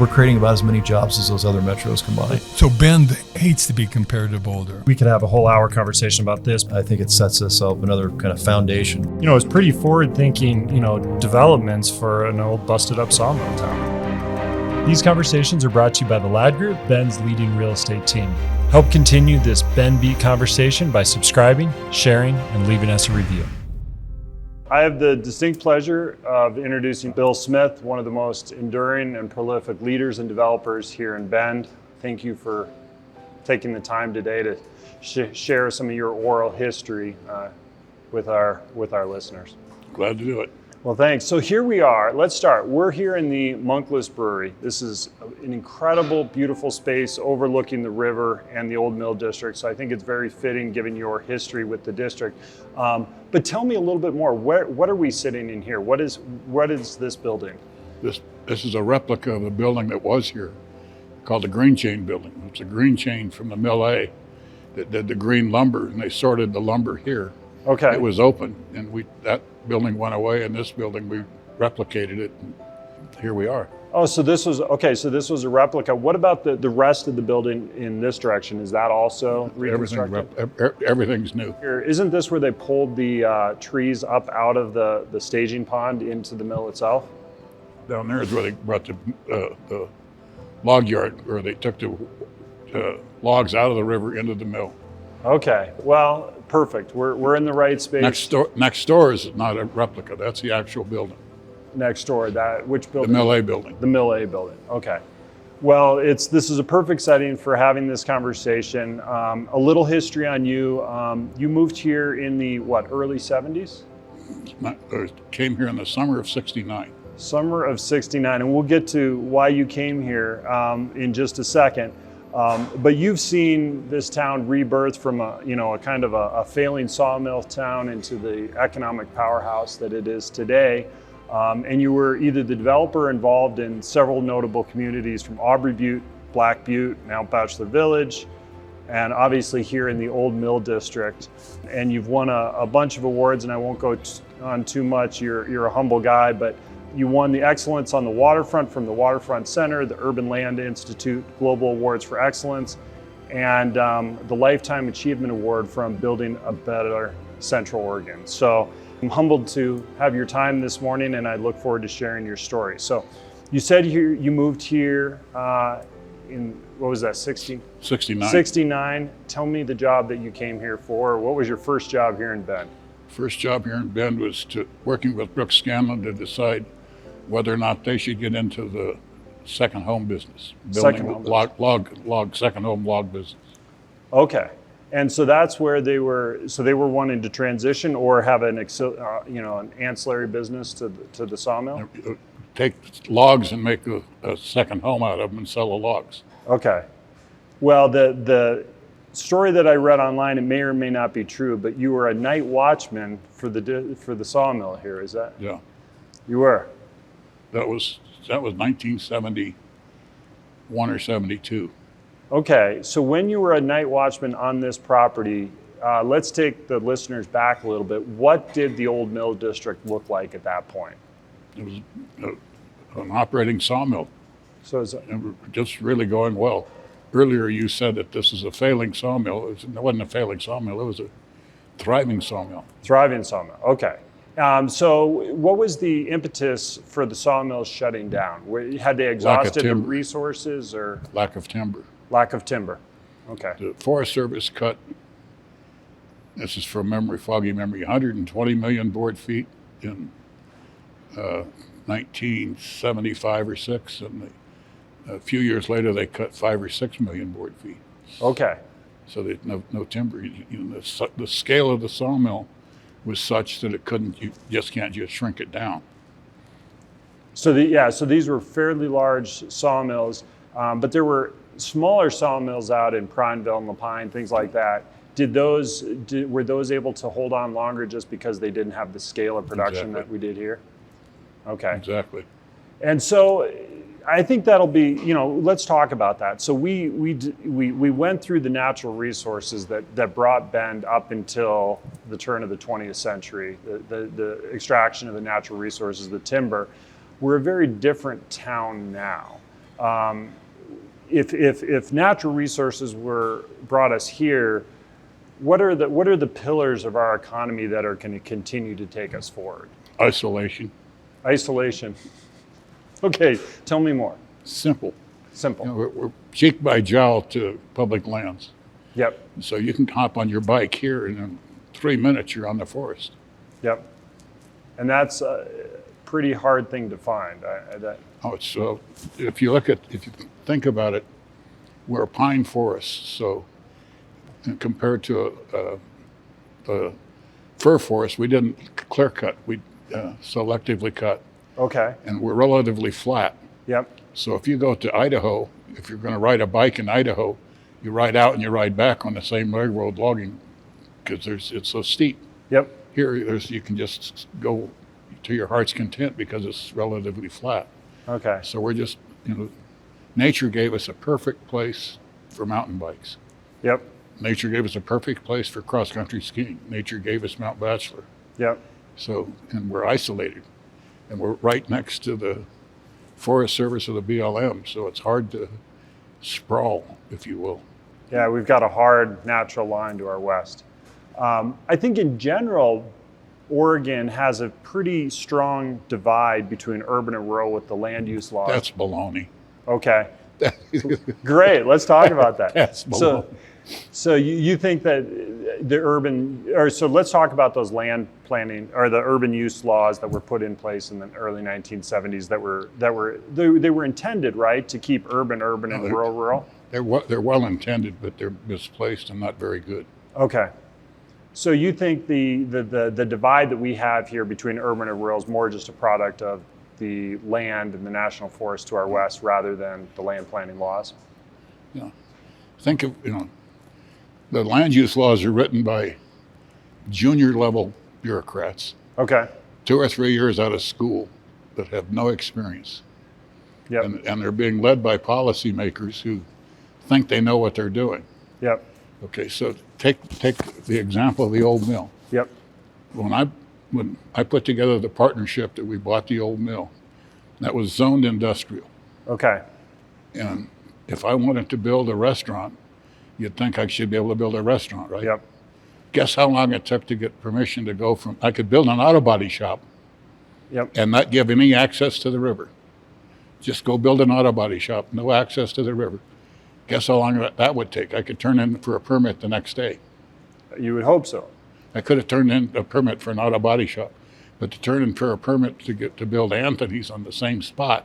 we're creating about as many jobs as those other metros combined. So Bend hates to be compared to Boulder. We could have a whole hour conversation about this. I think it sets us up another kind of foundation. It's pretty forward-thinking, developments for an old busted-up sawmill town. These conversations are brought to you by the Ladd Group, Bend's leading real estate team. Help continue this Bend Beat conversation by subscribing, sharing, and leaving us a review. I have the distinct pleasure of introducing Bill Smith, one of the most enduring and prolific leaders and developers here in Bend. Thank you for taking the time today to share some of your oral history with our listeners. Glad to do it. Well, thanks. So here we are. Let's start. We're here in the Monkless Brewery. This is an incredible, beautiful space overlooking the river and the Old Mill District. So I think it's very fitting given your history with the district. But tell me a little bit more. What are we sitting in here? What is this building? This is a replica of a building that was here called the Green Chain Building. It's a green chain from the Mill A that did the green lumber, and they sorted the lumber here. Okay. It was open, and that building went away, and this building, we replicated it, and here we are. Oh, so this was a replica. What about the rest of the building in this direction? Is that also reconstructed? Everything's new. Isn't this where they pulled the trees up out of the staging pond into the mill itself? Down there is where they brought the log yard, where they took the logs out of the river into the mill. Okay, well, perfect. We're in the right space. Next door is not a replica. That's the actual building. Next door, which building? The Mill A building. The Mill A building. Okay. Well, this is a perfect setting for having this conversation. A little history on you. You moved here in the early 70s? I came here in the summer of '69. Summer of '69, and we'll get to why you came here in just a second. But you've seen this town rebirth from a kind of a failing sawmill town into the economic powerhouse that it is today. And you were either the developer involved in several notable communities from Awbrey Butte, Black Butte, now Bachelor Village, and obviously here in the Old Mill District. And you've won a bunch of awards, and I won't go on too much. You're a humble guy, but you won the Excellence on the Waterfront from the Waterfront Center, the Urban Land Institute Global Awards for Excellence, and the Lifetime Achievement Award from Building a Better Central Oregon. So I'm humbled to have your time this morning, and I look forward to sharing your story. So you said you moved here in, what was that, 69? 69. Tell me the job that you came here for. What was your first job here in Bend? First job here in Bend was working with Brooks-Scanlon to decide whether or not they should get into the second home business, building second home log business. Okay, and so that's where they were wanting to transition or have an ancillary business to the sawmill. Take logs and make a second home out of them and sell the logs. Okay, well the story that I read online, it may or may not be true, but you were a night watchman for the sawmill here. Is that? Yeah. You were. That was 1971 or 72. Okay, so when you were a night watchman on this property, let's take the listeners back a little bit. What did the Old Mill District look like at that point? It was an operating sawmill. So and we're just really going well. Earlier you said that this is a failing sawmill. It wasn't a failing sawmill, it was a thriving sawmill. Thriving sawmill, okay. So what was the impetus for the sawmills shutting down? Had they exhausted the resources or? Lack of timber. Lack of timber, okay. The Forest Service cut, this is from memory, foggy memory, 120 million board feet in 1975 or 6, and a few years later they cut 5 or 6 million board feet. Okay. So there's no timber. The scale of the sawmill was such that you can't just shrink it down. So these were fairly large sawmills, but there were smaller sawmills out in Prineville and Lapine, things like that. Were those able to hold on longer just because they didn't have the scale of production that we did here? Okay. Exactly. And so I think that'll be, let's talk about that. So we went through the natural resources that brought Bend up until the turn of the 20th century, the extraction of the natural resources, the timber. We're a very different town now. If natural resources brought us here, what are the pillars of our economy that are going to continue to take us forward? Isolation. Isolation. Okay, tell me more. Simple. Simple. We're cheek by jowl to public lands. Yep. So you can hop on your bike here and in 3 minutes you're on the forest. Yep. And that's a pretty hard thing to find. If you think about it, we're a pine forest. So compared to a fir forest, we didn't clear cut. We selectively cut. Okay. And we're relatively flat. Yep. So if you go to Idaho, if you're going to ride a bike in Idaho, you ride out and you ride back on the same railroad logging because it's so steep. Yep. Here, you can just go to your heart's content because it's relatively flat. Okay. So we're just, nature gave us a perfect place for mountain bikes. Yep. Nature gave us a perfect place for cross-country skiing. Nature gave us Mount Bachelor. Yep. So, and we're isolated. And we're right next to the Forest Service of the BLM, so it's hard to sprawl, if you will. Yeah, we've got a hard natural line to our west. I think in general, Oregon has a pretty strong divide between urban and rural with the land use laws. That's baloney. Okay. Great, let's talk about that. That's baloney. So you think that so let's talk about those land planning or the urban use laws that were put in place in the early 1970s that were intended, right, to keep urban and rural. They're well intended, but they're misplaced and not very good. Okay. So you think the divide that we have here between urban and rural is more just a product of the land and the national forest to our west rather than the land planning laws? Yeah. Think of, the land use laws are written by junior level bureaucrats. Okay. 2 or 3 years out of school that have no experience. Yep. And they're being led by policymakers who think they know what they're doing. Yep. Okay, so take the example of the old mill. Yep. When I put together the partnership that we bought the old mill, that was zoned industrial. Okay. And if I wanted to build a restaurant, you'd think I should be able to build a restaurant, right? Yep. Guess how long it took to get permission to go from, I could build an auto body shop. Yep. And not give any access to the river. Just go build an auto body shop, no access to the river. Guess how long that would take? I could turn in for a permit the next day. You would hope so. I could have turned in a permit for an auto body shop, but to turn in for a permit to build Anthony's on the same spot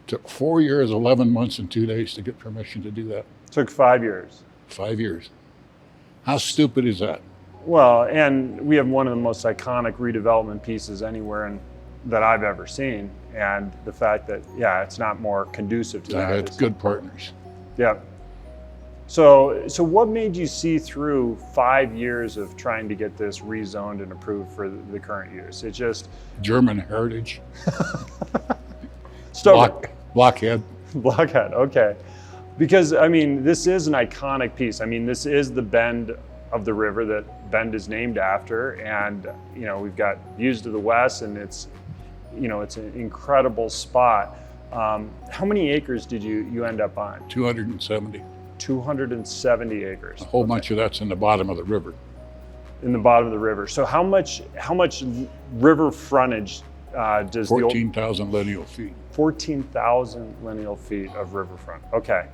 took 4 years, 11 months, and 2 days to get permission to do that. Took 5 years. 5 years. How stupid is that? Well, and we have one of the most iconic redevelopment pieces anywhere that I've ever seen. And the fact that, it's not more conducive to that. It's good partners. Yeah. So what made you see through 5 years of trying to get this rezoned and approved for the current use? It just... German heritage. Blockhead, okay. Because, this is an iconic piece. This is the bend of the river that Bend is named after. And, we've got views to the west and it's an incredible spot. How many acres did you end up on? 270. 270 acres. A whole bunch of that's in the bottom of the river. In the bottom of the river. So how much river frontage does 14,000 lineal feet. 14,000 lineal feet of riverfront. Okay.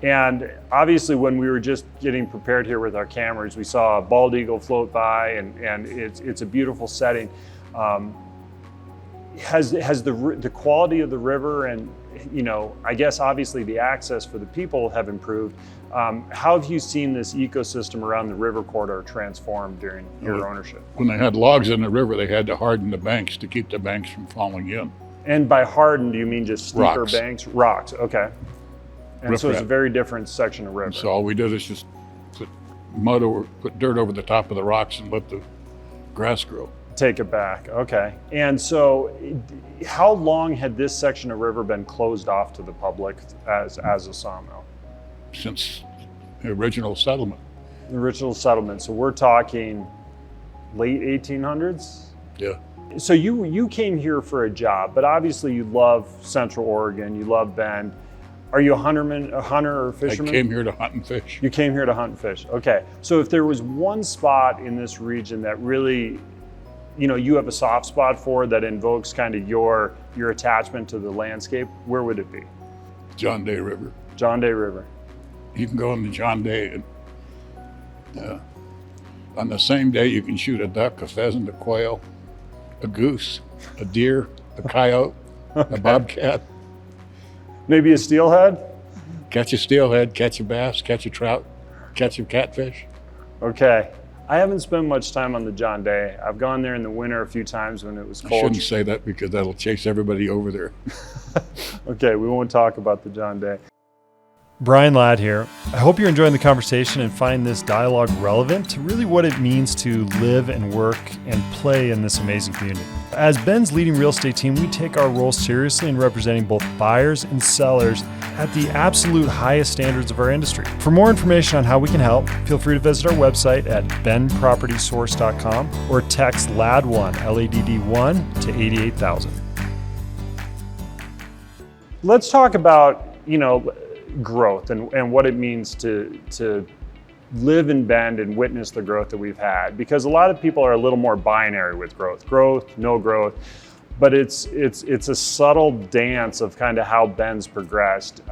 And obviously when we were just getting prepared here with our cameras, we saw a bald eagle float by and it's a beautiful setting. Has the quality of the river and, I guess obviously the access for the people have improved. How have you seen this ecosystem around the river corridor transform during your ownership? When they had logs in the river, they had to harden the banks to keep the banks from falling in. And by hardened, do you mean just steeper Rocks. banks? Rocks, okay. And so it's a very different section of river. And so all we did is just put dirt over the top of the rocks and let the grass grow. Take it back, okay. And so how long had this section of river been closed off to the public as a sawmill? Since the original settlement. The original settlement, so we're talking late 1800s? Yeah. So you came here for a job, but obviously you love Central Oregon, you love Bend. Are you a hunter or fisherman? I came here to hunt and fish. You came here to hunt and fish. Okay. So if there was one spot in this region that really, you have a soft spot for, that invokes kind of your attachment to the landscape, where would it be? John Day River. John Day River. You can go into John Day and on the same day you can shoot a duck, a pheasant, a quail, a goose, a deer, a coyote, a bobcat. Maybe a steelhead? Catch a steelhead, catch a bass, catch a trout, catch a catfish. Okay. I haven't spent much time on the John Day. I've gone there in the winter a few times when it was I cold. shouldn't say that because that'll chase everybody over there. Okay, we won't talk about the John Day. Brian Ladd here. I hope you're enjoying the conversation and find this dialogue relevant to really what it means to live and work and play in this amazing community. As Ben's leading real estate team, we take our role seriously in representing both buyers and sellers at the absolute highest standards of our industry. For more information on how we can help, feel free to visit our website at benpropertysource.com or text LAD1, LADD1 to 88,000. Let's talk about, growth and what it means to live in Bend and witness the growth that we've had, because a lot of people are a little more binary with growth, no growth, but it's a subtle dance of kind of how Bend's progressed.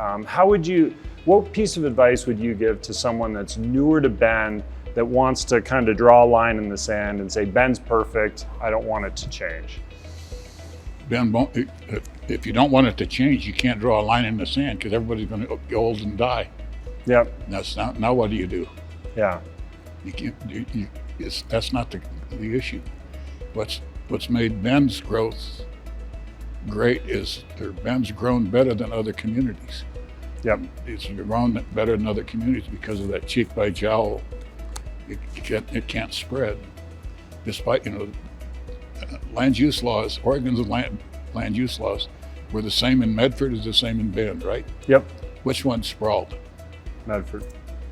What piece of advice would you give to someone that's newer to Bend that wants to kind of draw a line in the sand and say, Bend's perfect, I don't want it to change? Ben, if you don't want it to change, you can't draw a line in the sand because everybody's going to get old and die. Yep. Now what do you do? Yeah. You can't. That's not the issue. What's made Bend's growth great is Bend's grown better than other communities. Yep. It's grown better than other communities because of that cheek by jowl. It can't spread, despite land use laws. Oregon's land use laws were the same in Medford as the same in Bend, right? Yep. Which one sprawled? Medford.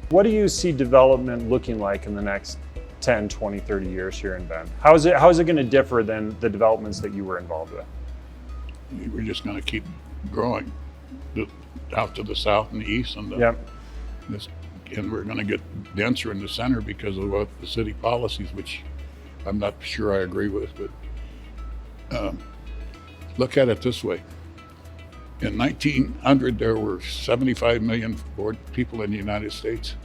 What do you see development looking like in the next 10, 20, 30 years here in Bend? How is it going to differ than the developments that you were involved with? We're just going to keep growing out to the south and the east, and and we're going to get denser in the center because of what the city policies, which I'm not sure I agree with, but look at it this way. In 1900, there were 75 million people in the United States,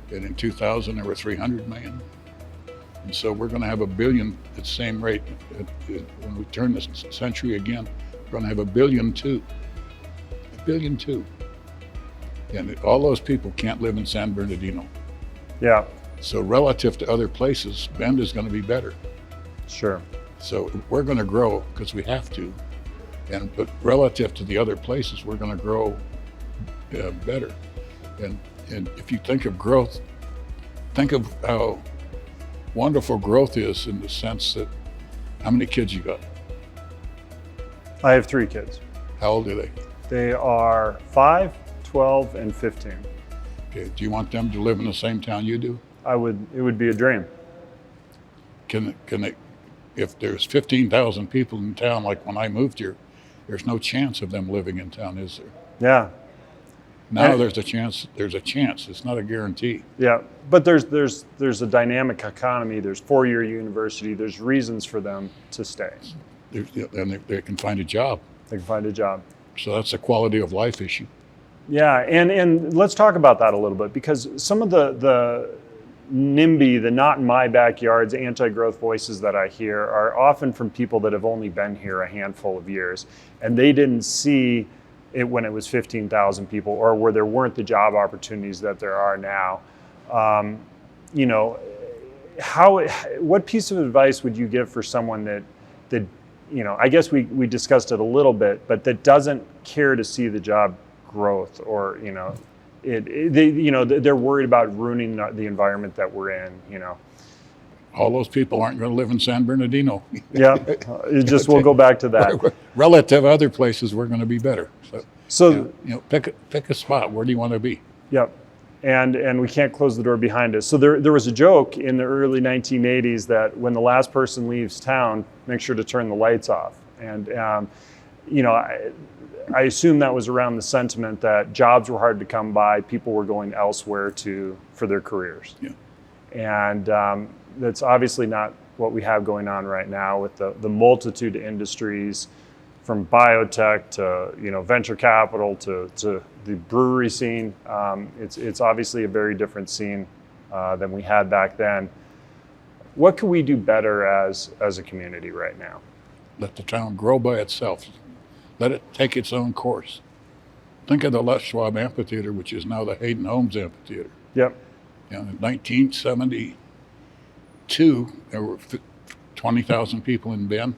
and in 2000, there were 300 million. And so we're going to have 1 billion at the same rate. When we turn this century again, we're going to have 1 billion too. 1 billion too. And all those people can't live in San Bernardino. Yeah. So relative to other places, Bend is going to be better. Sure. So we're going to grow because we have to. But relative to the other places, we're going to grow better. And if you think of growth, think of how wonderful growth is in the sense that, how many kids you got? I have 3 kids. How old are they? They are 5, 12, and 15. Okay. Do you want them to live in the same town you do? It would be a dream. Can they, if there's 15,000 people in town, like when I moved here, there's no chance of them living in town, is there? Yeah. Now there's a chance. It's not a guarantee. Yeah, but there's a dynamic economy. There's 4-year university. There's reasons for them to stay. And they can find a job. They can find a job. So that's a quality of life issue. Yeah, and let's talk about that a little bit, because some of the NIMBY, the not in my backyards, anti-growth voices that I hear are often from people that have only been here a handful of years, and they didn't see it when it was 15,000 people, or where there weren't the job opportunities that there are now. What piece of advice would you give for someone that I guess we discussed it a little bit, but that doesn't care to see the job growth, or they're worried about ruining the environment that we're in. All those people aren't going to live in San Bernardino. Yeah, we'll go back to that. Relative to other places, we're going to be better. So pick a spot. Where do you want to be? Yep. And we can't close the door behind us. So there was a joke in the early 1980s that when the last person leaves town, make sure to turn the lights off. And I assume that was around the sentiment that jobs were hard to come by, people were going elsewhere for their careers. Yeah. And that's obviously not what we have going on right now with the multitude of industries, from biotech to venture capital to the brewery scene. It's obviously a very different scene than we had back then. What can we do better as a community right now? Let the town grow by itself. Let it take its own course. Think of the Les Schwab Amphitheater, which is now the Hayden Homes Amphitheater. Yep. In 1972, there were 20,000 people in Bend,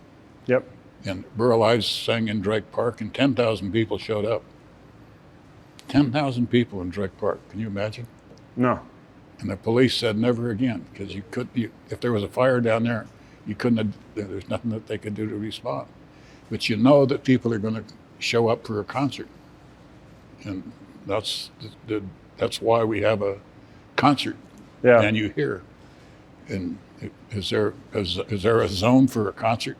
Yep. and Burl Ives sang in Drake Park, and 10,000 people showed up. 10,000 people in Drake Park. Can you imagine? No. And the police said never again, because if there was a fire down there, there's nothing that they could do to respond. But you know that people are going to show up for a concert, and that's why we have a concert. Yeah. And you hear, and is there a zone for a concert?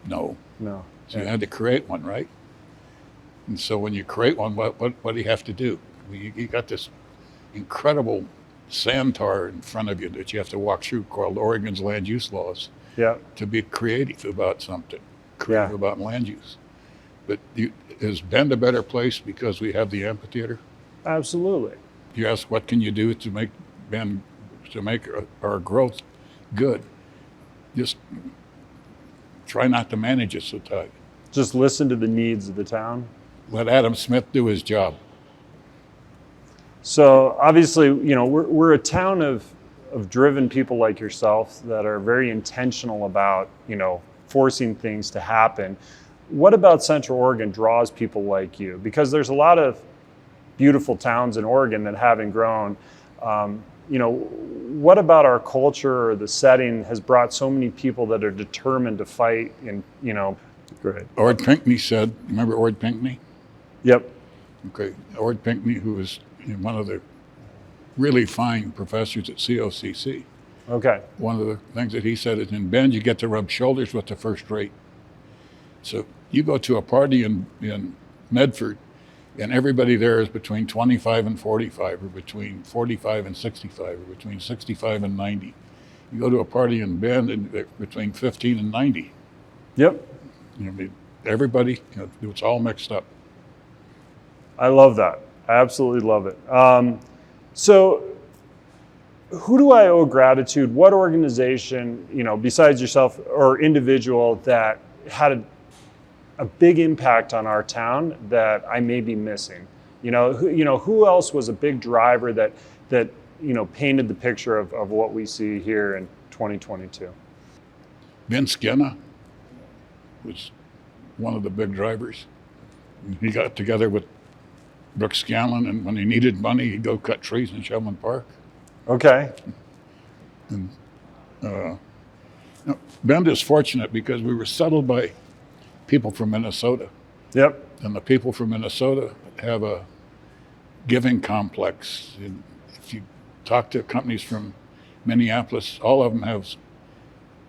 No. No. So you had to create one, right? And so when you create one, what do you have to do? You got this incredible sand tar in front of you that you have to walk through, called Oregon's land use laws, Yeah. to be creative about something, creative about land use. But is Bend a better place because we have the amphitheater? Absolutely. You ask, what can you do to make Bend, to make our growth good? Just try not to manage it so tight. Just listen to the needs of the town. Let Adam Smith do his job. So obviously, we're a town of driven people like yourself that are very intentional about, forcing things to happen. What about Central Oregon draws people like you? Because there's a lot of beautiful towns in Oregon that haven't grown. What about our culture or the setting has brought so many people that are determined to fight Great. Ord Pinkney said, remember Ord Pinkney? Yep. Okay, Ord Pinkney, who was one of the really fine professors at COCC. Okay. One of the things that he said is, in Bend, you get to rub shoulders with the first rate. So you go to a party in Medford, and everybody there is between 25 and 45, or between 45 and 65, or between 65 and 90. You go to a party in Bend, and they're between 15 and 90. Yep. Everybody, it's all mixed up. I love that. I absolutely love it. So who do I owe gratitude? What organization, besides yourself or individual, that had a big impact on our town that I may be missing? Who else was a big driver that painted the picture of what we see here in 2022? Ben Skinna was one of the big drivers. He got together with Brooks-Scanlon, and when he needed money, he'd go cut trees in Shelman Park. Okay. And Bend is fortunate because we were settled by people from Minnesota. Yep. And the people from Minnesota have a giving complex. And if you talk to companies from Minneapolis, all of them have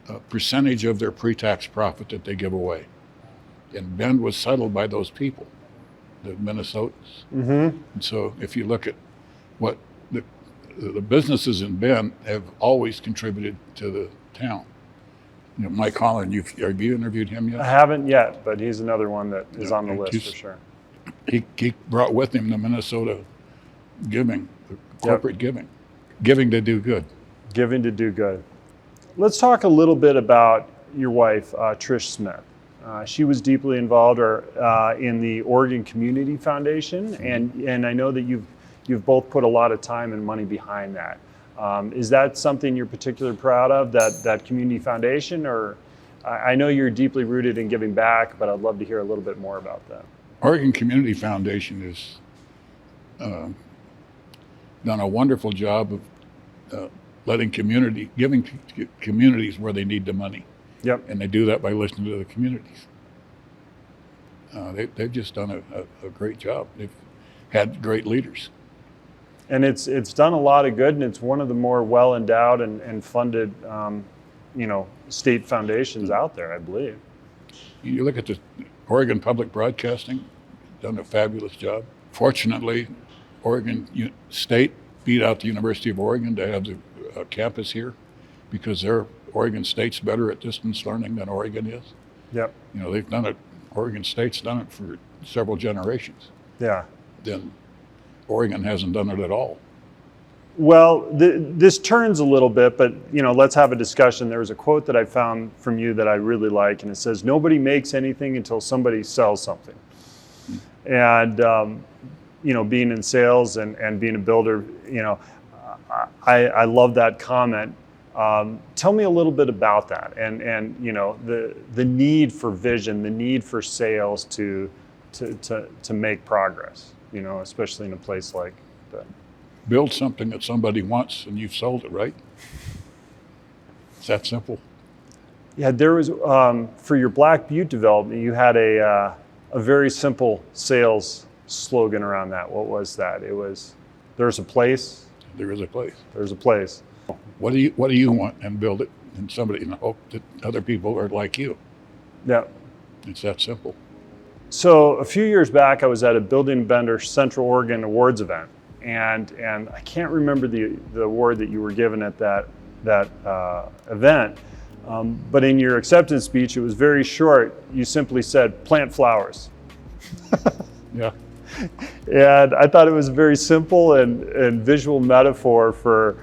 a percentage of their pre-tax profit that they give away. And Bend was settled by those people, the Minnesotans. Mm-hmm. And so if you look at what the businesses in Bend have always contributed to the town. Mike Holland, have you interviewed him yet? I haven't yet, but he's another one that is on the list for sure. He brought with him the Minnesota giving, the corporate giving to do good. Giving to do good. Let's talk a little bit about your wife, Trish Smith. She was deeply involved in the Oregon Community Foundation, Mm-hmm. and I know that you've both put a lot of time and money behind that. Is that something you're particularly proud of, that community foundation? Or I know you're deeply rooted in giving back, but I'd love to hear a little bit more about that. Oregon Community Foundation has done a wonderful job of giving communities where they need the money. Yep. And they do that by listening to the communities. They've just done a great job. They've had great leaders. And it's done a lot of good, and it's one of the more well endowed and funded, state foundations out there, I believe. You look at Oregon Public Broadcasting done a fabulous job. Fortunately, Oregon State beat out the University of Oregon to have the campus here because Oregon State's better at distance learning than Oregon is. Yep. You know, they've done it, Oregon State's done it for several generations. Yeah. Then Oregon hasn't done it at all. Well, this turns a little bit, but let's have a discussion. There was a quote that I found from you that I really like, and it says, "Nobody makes anything until somebody sells something." And being in sales and being a builder, I love that comment. Tell me a little bit about that, and the need for vision, the need for sales to make progress. Especially in a place like that. Build something that somebody wants and you've sold it, right? It's that simple. Yeah, there was, for your Black Butte development, you had a very simple sales slogan around that. What was that? It was, "There's a place." There is a place. There's a place. What do you want, and build it, and hope that other people are like you. Yeah. It's that simple. So a few years back, I was at a Building Bender Central Oregon Awards event, and I can't remember the award that you were given at that event, but in your acceptance speech, it was very short. You simply said, "Plant flowers." Yeah. And I thought it was a very simple and visual metaphor for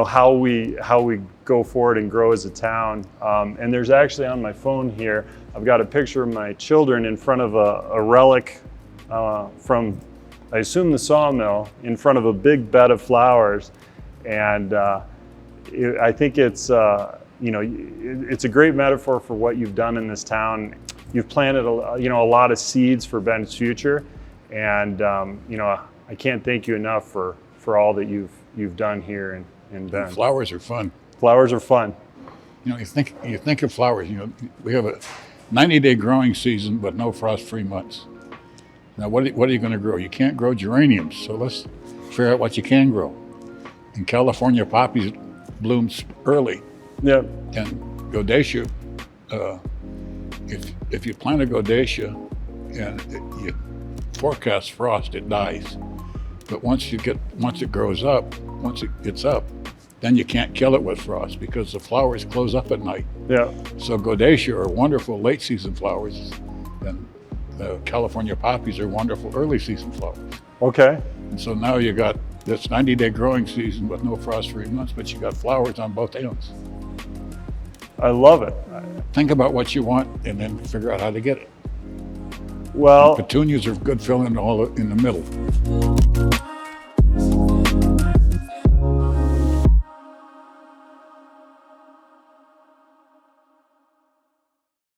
how we go forward and grow as a town. And there's actually on my phone here, I've got a picture of my children in front of a relic from, I assume, the Sawmill, in front of a big bed of flowers. And I think it's it's a great metaphor for what you've done in this town. You've planted a lot of seeds for Bend's future, and I can't thank you enough for all that you've done here in Bend. Flowers are fun. Flowers are fun. You think of flowers. We have a 90-day growing season, but no frost-free months. Now, what are you going to grow? You can't grow geraniums, so let's figure out what you can grow. In California, poppies blooms early. Yeah. And Godacia, if you plant a Godacia and you forecast frost, it dies. But once it grows up, once it gets up, then you can't kill it with frost because the flowers close up at night. Yeah. So Godacia are wonderful late season flowers, and the California poppies are wonderful early season flowers. Okay. And so now you got this 90-day growing season with no frost-free months, but you got flowers on both ends. I love it. Think about what you want and then figure out how to get it. Well, Petunias are good filling in the middle.